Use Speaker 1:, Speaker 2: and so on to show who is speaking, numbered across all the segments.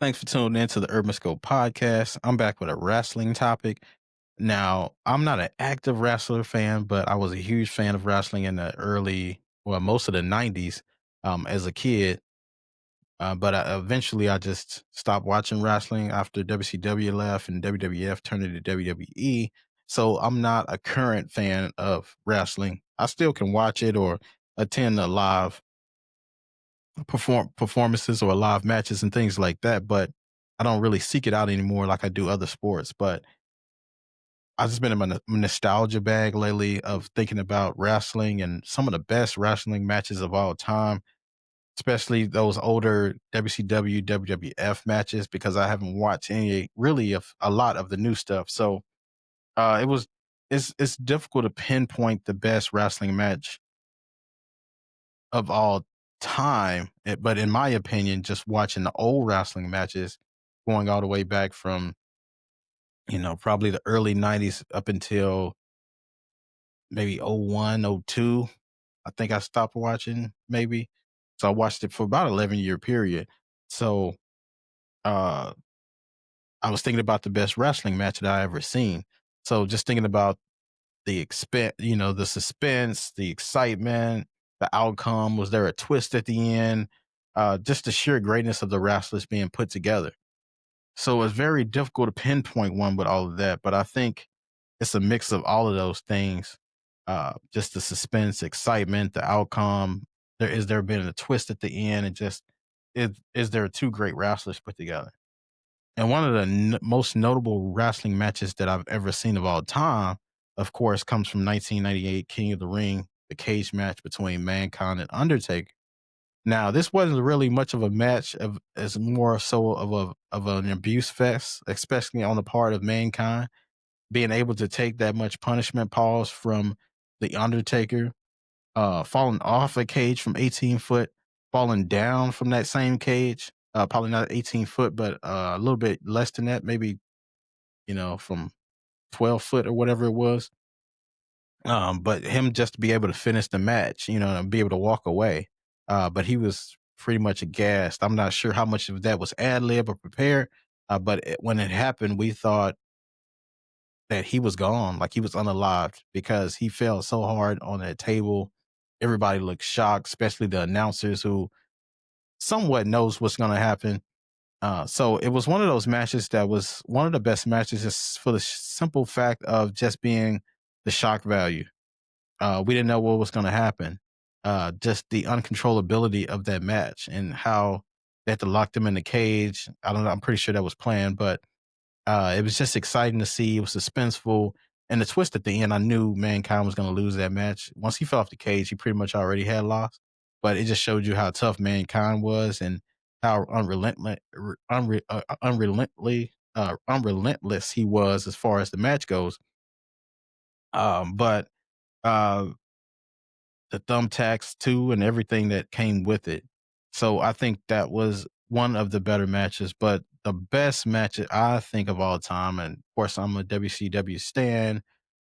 Speaker 1: Thanks for tuning in to the Urban Scope podcast. I'm back with a wrestling topic. Now, I'm not an active wrestler fan, but I was a huge fan of wrestling in the most of the 90s as a kid. Eventually, I just stopped watching wrestling after WCW left and WWF turned into WWE. So I'm not a current fan of wrestling. I still can watch it or attend a live performances or live matches and things like that, but I don't really seek it out anymore like I do other sports. But I've just been in my nostalgia bag lately of thinking about wrestling and some of the best wrestling matches of all time, especially those older WCW, WWF matches, because I haven't watched any really of a lot of the new stuff. So it was it's difficult to pinpoint the best wrestling match of all time. But in my opinion, just watching the old wrestling matches going all the way back from, probably the early 90s up until maybe '01, '02. I think I stopped watching maybe. So I watched it for about 11-year period. So uh, I was thinking about the best wrestling match that I ever seen. So just thinking about the suspense, the excitement, the outcome. Was there a twist at the end? Just the sheer greatness of the wrestlers being put together. So it's very difficult to pinpoint one with all of that, but I think it's a mix of all of those things. Just the suspense, excitement, the outcome. There been a twist at the end, and just is there two great wrestlers put together? And one of the most notable wrestling matches that I've ever seen of all time, of course, comes from 1998 King of the Ring, the cage match between Mankind and Undertaker. Now, this wasn't really much of a match of as more so of an abuse fest, especially on the part of Mankind, being able to take that much punishment pause from the Undertaker, falling off a cage from 18 foot, falling down from that same cage, probably not 18 foot, but a little bit less than that, maybe, from 12 foot or whatever it was. But him just to be able to finish the match, and be able to walk away. But he was pretty much aghast. I'm not sure how much of that was ad lib or prepared. When it happened, we thought that he was gone, like he was unalived because he fell so hard on that table. Everybody looked shocked, especially the announcers who somewhat knows what's going to happen. So it was one of those matches that was one of the best matches just for the simple fact of just being the shock value. We didn't know what was going to happen. Just the uncontrollability of that match and how they had to lock them in the cage. I don't know. I'm pretty sure that was planned, but it was just exciting to see. It was suspenseful. And the twist at the end, I knew Mankind was going to lose that match. Once he fell off the cage, he pretty much already had lost. But it just showed you how tough Mankind was and how unrelentless he was as far as the match goes. But uh, the thumbtacks too and everything that came with it. So I think that was one of the better matches, but the best match I think of all time, and of course I'm a WCW stan.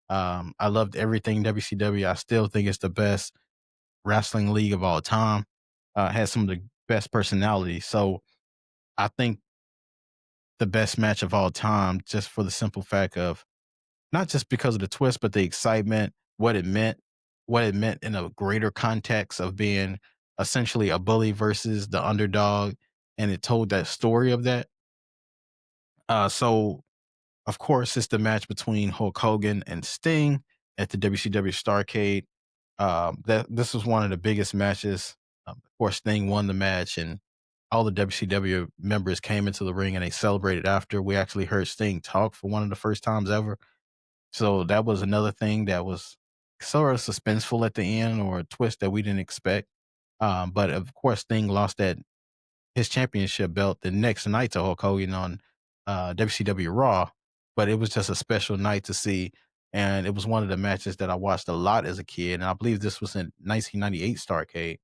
Speaker 1: I loved everything WCW. I still think it's the best wrestling league of all time. Has some of the best personality. So I think the best match of all time, just for the simple fact of not just because of the twist, but the excitement, what it meant in a greater context of being essentially a bully versus the underdog, and it told that story of that. So of course, it's the match between Hulk Hogan and Sting at the WCW Starcade. That this was one of the biggest matches. Of course, Sting won the match, and all the WCW members came into the ring and they celebrated after. We actually heard Sting talk for one of the first times ever. So that was another thing that was sort of suspenseful at the end or a twist that we didn't expect. But of course, Sting lost that his championship belt the next night to Hulk Hogan on WCW Raw. But it was just a special night to see. And it was one of the matches that I watched a lot as a kid. And I believe this was in 1998 Starcade.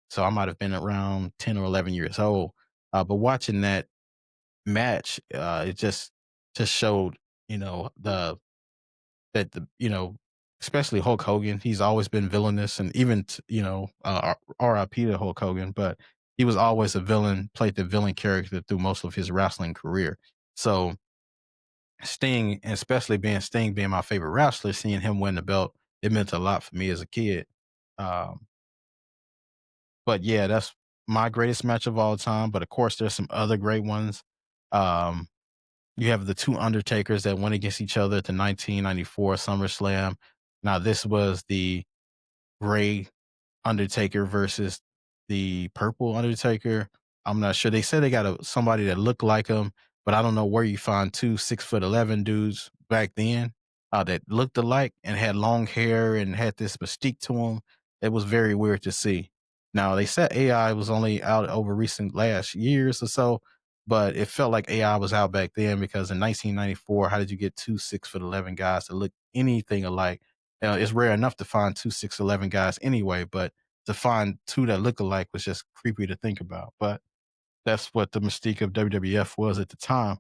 Speaker 1: So I might have been around 10 or 11 years old. But watching that match, it just showed, you know, especially Hulk Hogan, he's always been villainous, and even RIP to Hulk Hogan, but he was always a villain, played the villain character through most of his wrestling career. So Sting, and especially being Sting being my favorite wrestler, seeing him win the belt, it meant a lot for me as a kid. Um, but yeah, that's my greatest match of all time. But of course, there's some other great ones. Um, you have the two Undertakers that went against each other at the 1994 SummerSlam. Now, this was the gray Undertaker versus the purple Undertaker. I'm not sure. They said they got somebody that looked like him, but I don't know where you find two 6'11" dudes back then that looked alike and had long hair and had this mystique to them. It was very weird to see. Now they said AI was only out over recent last years or so, but it felt like AI was out back then because in 1994, how did you get two 6'11" guys that look anything alike? It's rare enough to find two 6'11" guys anyway, but to find two that look alike was just creepy to think about. But that's what the mystique of WWF was at the time.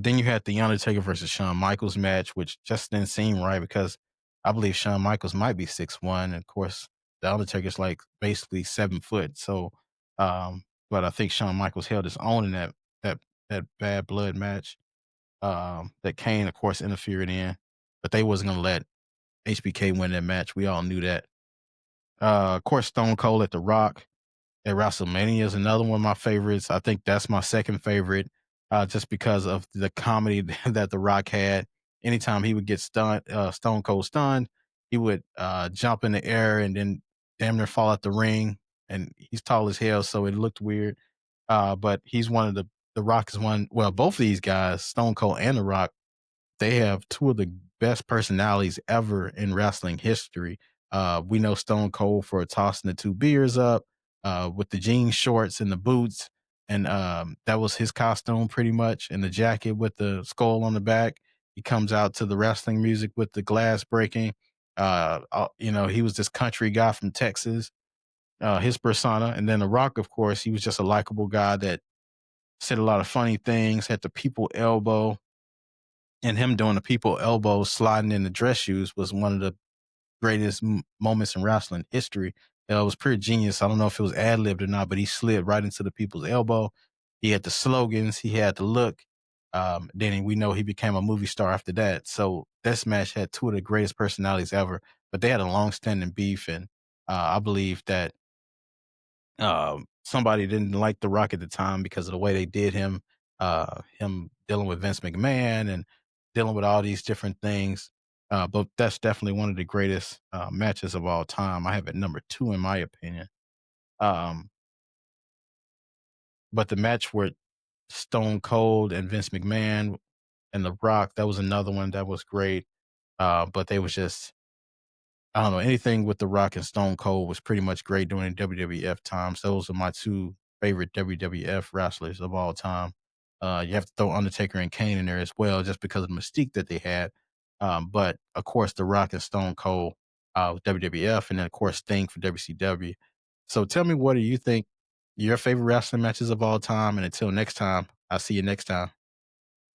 Speaker 1: Then you had the Undertaker versus Shawn Michaels match, which just didn't seem right because I believe Shawn Michaels might be 6'1", and of course the Undertaker's like basically 7 foot. So, but I think Shawn Michaels held his own in that that bad blood match. That Kane, of course, interfered in, but they wasn't gonna let HBK win that match. We all knew that. Of course, Stone Cold at The Rock at WrestleMania is another one of my favorites. I think that's my second favorite, just because of the comedy that The Rock had. Anytime he would get stunned, Stone Cold stunned, he would jump in the air and then damn near fall out the ring. And he's tall as hell, so it looked weird. But he's one of the Rock is one. Well, both of these guys, Stone Cold and The Rock, they have two of the best personalities ever in wrestling history. We know Stone Cold for tossing the two beers up with the jean shorts and the boots, and that was his costume pretty much, and the jacket with the skull on the back. He comes out to the wrestling music with the glass breaking. He was this country guy from Texas. His persona, and then The Rock, of course, he was just a likable guy that said a lot of funny things, had the people elbow, and him doing the people elbow sliding in the dress shoes was one of the greatest moments in wrestling history. It was pretty genius. I don't know if it was ad libbed or not, but he slid right into the people's elbow. He had the slogans, he had the look. Then we know he became a movie star after that. So this match had two of the greatest personalities ever, but they had a long standing beef. And I believe that somebody didn't like The Rock at the time because of the way they did him, him dealing with Vince McMahon and dealing with all these different things. But that's definitely one of the greatest matches of all time. I have it number two in my opinion. Um, but the match with Stone Cold and Vince McMahon and The Rock, that was another one that was great. But they was just I don't know, anything with The Rock and Stone Cold was pretty much great during WWF times. Those are my two favorite WWF wrestlers of all time. You have to throw Undertaker and Kane in there as well, just because of the mystique that they had. But of course, The Rock and Stone Cold with WWF, and then of course Sting for WCW. So tell me, what do you think your favorite wrestling matches of all time? And until next time, I'll see you next time.